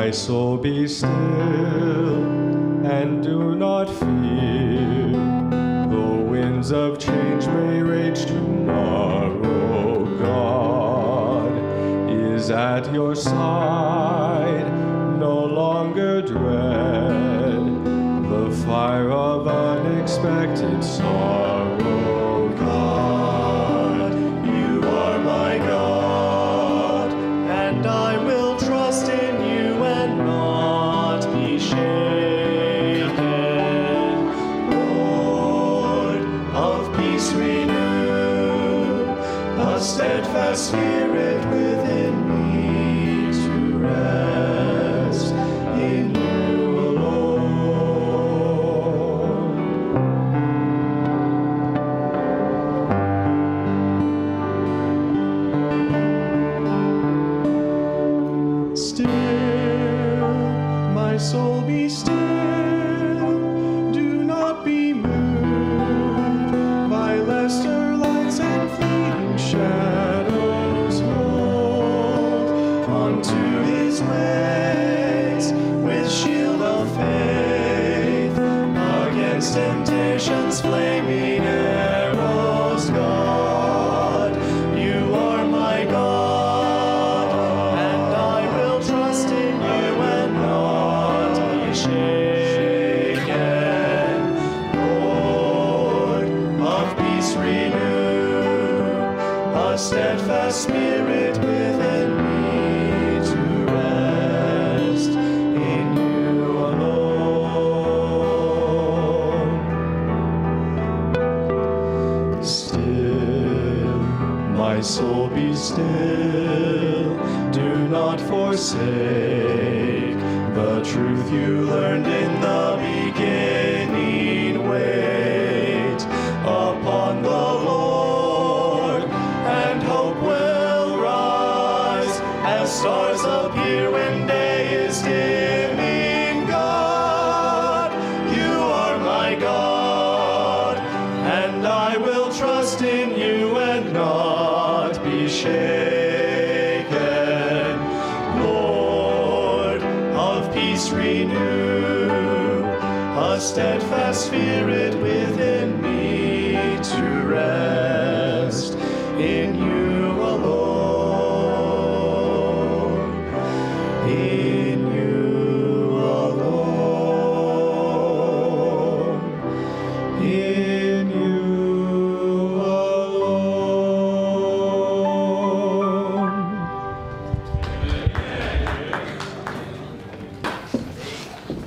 My soul, be still, and do not fear. The winds of change may rage tomorrow. God is at your side, no longer dread the fire of unexpected sorrow. God, you are my God, and I will trust in you and not be shaken. Lord of peace, renew a steadfast spirit within me to rest in you alone. Still, my soul, be still, do not be moved by lesser lights and fleeting shadows. Hold onto his ways with shield of faith against temptation's flaming arrows. God, you are my God, and I will trust in you and not be shaken. Lord of peace, renew a steadfast spirit within me to rest in you alone. Still, my soul, be still, do not forsake the truth you learned in the beginning. Wait upon the Lord, and hope will rise as stars appear when day is dimming. God, you are my God, and I will trust in you and not be shaken. Lord of peace, renew a steadfast spirit within me to rest